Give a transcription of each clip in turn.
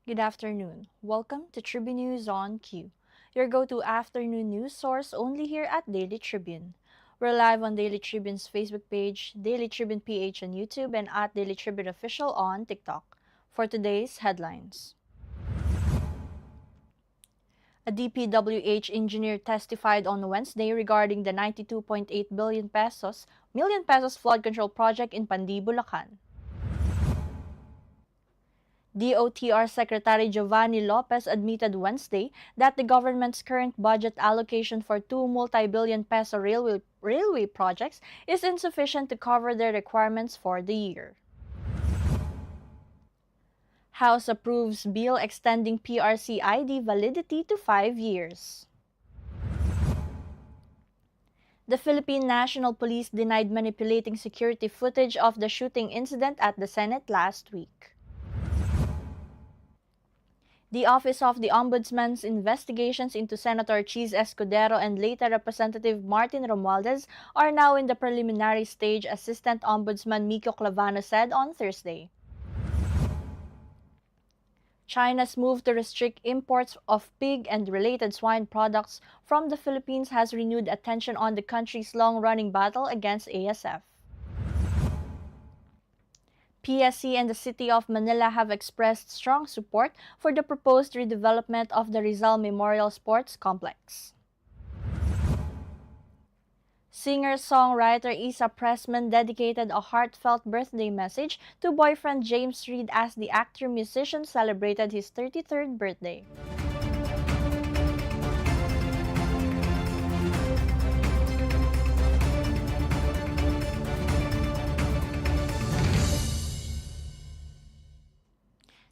Good afternoon. Welcome to Tribune News on Q, your go-to afternoon news source only here at Daily Tribune. We're live on Daily Tribune's Facebook page, Daily Tribune PH on YouTube, and at Daily Tribune Official on TikTok. For today's headlines. A DPWH engineer testified on Wednesday regarding the 92.8 million pesos flood control project in Pandi, Bulacan. DOTR Secretary Giovanni Lopez admitted Wednesday that the government's current budget allocation for two multi-billion peso railway projects is insufficient to cover their requirements for the year. House approves bill extending PRC ID validity to 5 years. The Philippine National Police denied manipulating security footage of the shooting incident at the Senate last week. The Office of the Ombudsman's investigations into Senator Chis Escudero and later Representative Martin Romualdez are now in the preliminary stage, Assistant Ombudsman Miko Clavano said on Thursday. China's move to restrict imports of pig and related swine products from the Philippines has renewed attention on the country's long-running battle against ASF. PSC and the City of Manila have expressed strong support for the proposed redevelopment of the Rizal Memorial Sports Complex. Singer-songwriter Isa Pressman dedicated a heartfelt birthday message to boyfriend James Reid as the actor-musician celebrated his 33rd birthday.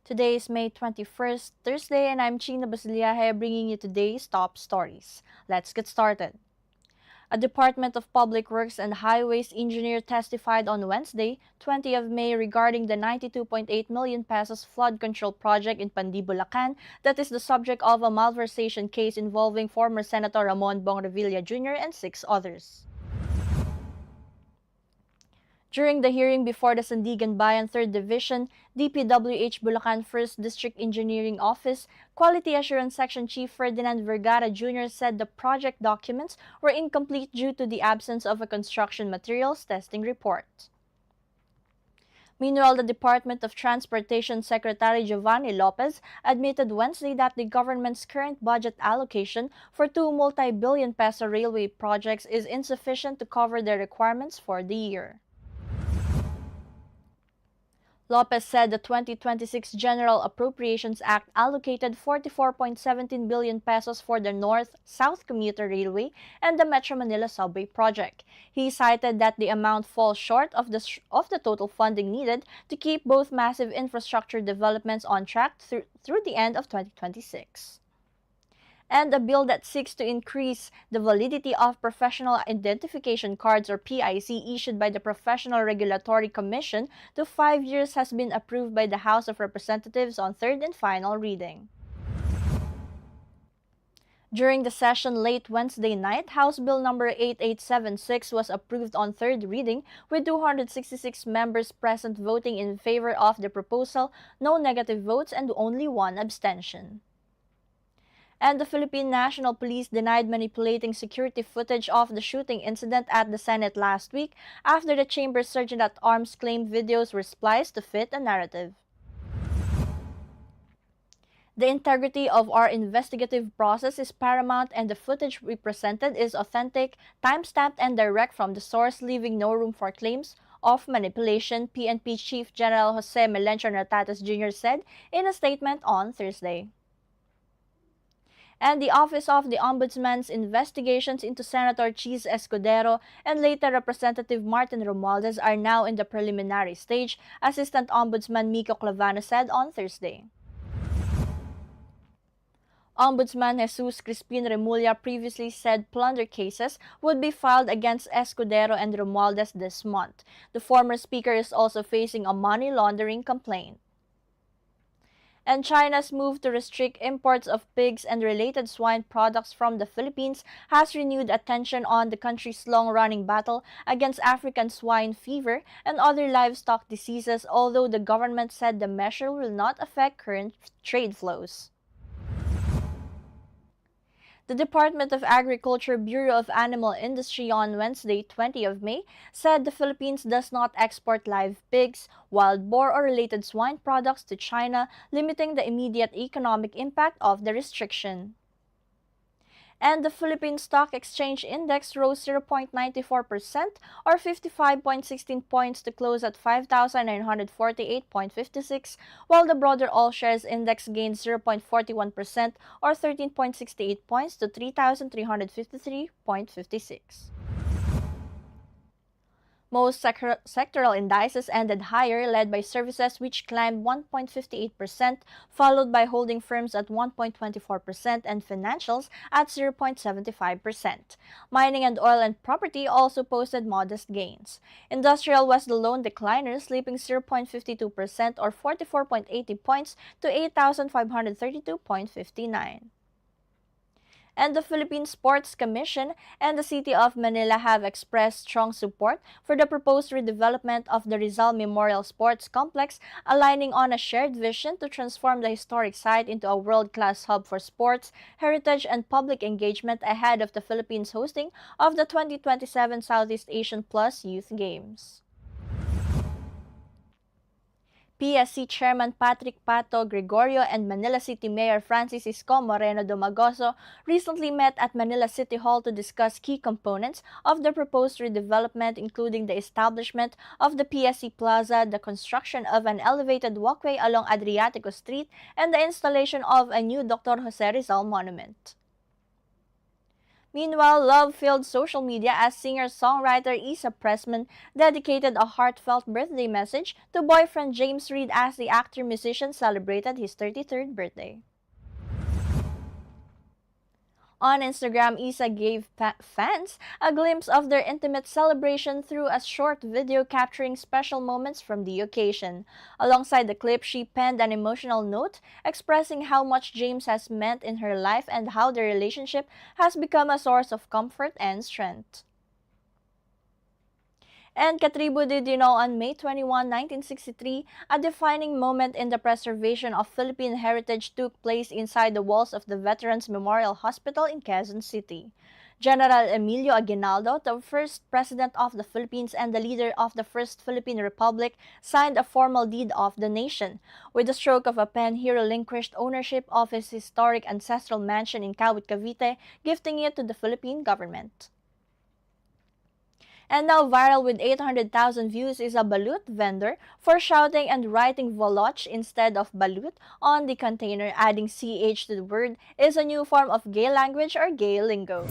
Today is May 21st, Thursday, and I'm Chynna Basillaje bringing you today's top stories. Let's get started. A Department of Public Works and Highways engineer testified on Wednesday, 20 of May, regarding the 92.8 million pesos flood control project in Pandi, Bulacan that is the subject of a malversation case involving former Senator Ramon Bong Revilla Jr. and 6 others. During the hearing before the Sandigan Bayan 3rd Division, DPWH Bulacan 1st District Engineering Office, Quality Assurance Section Chief Ferdinand Vergara Jr. said the project documents were incomplete due to the absence of a construction materials testing report. Meanwhile, the Department of Transportation Secretary Giovanni Lopez admitted Wednesday that the government's current budget allocation for two multi-billion peso railway projects is insufficient to cover their requirements for the year. Lopez said the 2026 General Appropriations Act allocated 44.17 billion pesos for the North-South Commuter Railway and the Metro Manila Subway project. He cited that the amount falls short of the total funding needed to keep both massive infrastructure developments on track through the end of 2026. And a bill that seeks to increase the validity of professional identification cards or PIC issued by the Professional Regulatory Commission to 5 years has been approved by the House of Representatives on third and final reading. During the session late Wednesday night, House Bill number 8876 was approved on third reading with 266 members present voting in favor of the proposal, no negative votes, and only one abstention. And the Philippine National Police denied manipulating security footage of the shooting incident at the Senate last week after the Chamber's Sergeant-at-Arms claimed videos were spliced to fit a narrative. The integrity of our investigative process is paramount and the footage we presented is authentic, time-stamped, and direct from the source, leaving no room for claims of manipulation, PNP Chief General Jose Melencio Nartates Jr. said in a statement on Thursday. And the Office of the Ombudsman's investigations into Senator Chis Escudero and later Representative Martin Romualdez are now in the preliminary stage, Assistant Ombudsman Miko Clavano said on Thursday. Ombudsman Jesus Crispin Remulla previously said plunder cases would be filed against Escudero and Romualdez this month. The former speaker is also facing a money laundering complaint. And China's move to restrict imports of pigs and related swine products from the Philippines has renewed attention on the country's long-running battle against African swine fever and other livestock diseases, although the government said the measure will not affect current trade flows. The Department of Agriculture Bureau of Animal Industry on Wednesday, 20 of May, said the Philippines does not export live pigs, wild boar or related swine products to China, limiting the immediate economic impact of the restriction. And the Philippine Stock Exchange Index rose 0.94% or 55.16 points to close at 5,948.56, while the broader All Shares Index gained 0.41% or 13.68 points to 3,353.56. Most sectoral indices ended higher, led by services which climbed 1.58%, followed by holding firms at 1.24% and financials at 0.75%. Mining and oil and property also posted modest gains. Industrial was the lone decliner, slipping 0.52% or 44.80 points to 8,532.59. And the Philippine Sports Commission and the City of Manila have expressed strong support for the proposed redevelopment of the Rizal Memorial Sports Complex, aligning on a shared vision to transform the historic site into a world-class hub for sports, heritage, and public engagement ahead of the Philippines' hosting of the 2027 Southeast Asian Plus Youth Games. PSC Chairman Patrick Pato Gregorio and Manila City Mayor Francis Isko Moreno Domagoso recently met at Manila City Hall to discuss key components of the proposed redevelopment, including the establishment of the PSC Plaza, the construction of an elevated walkway along Adriatico Street, and the installation of a new Dr. Jose Rizal monument. Meanwhile, love-filled social media as singer-songwriter Isa Pressman dedicated a heartfelt birthday message to boyfriend James Reid as the actor-musician celebrated his 33rd birthday. On Instagram, Isa gave fans a glimpse of their intimate celebration through a short video capturing special moments from the occasion. Alongside the clip, she penned an emotional note expressing how much James has meant in her life and how their relationship has become a source of comfort and strength. And Katribu, did you know on May 21, 1963, a defining moment in the preservation of Philippine heritage took place inside the walls of the Veterans Memorial Hospital in Quezon City. General Emilio Aguinaldo, the first president of the Philippines and the leader of the First Philippine Republic, signed a formal deed of donation. With the stroke of a pen, he relinquished ownership of his historic ancestral mansion in Kawit, Cavite, gifting it to the Philippine government. And now viral with 800,000 views is a balut vendor for shouting and writing voloch instead of balut on the container. Adding CH to the word is a new form of gay language or gay lingo.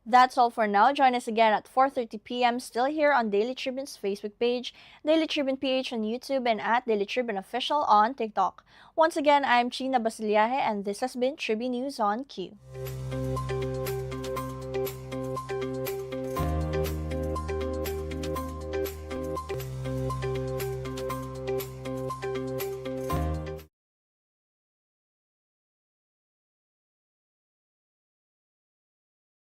That's all for now. Join us again at 4:30 p.m. still here on Daily Tribune's Facebook page, Daily Tribune PH on YouTube, and at Daily Tribune Official on TikTok. Once again, I'm Chynna Basillaje, and this has been Tribune News on Q.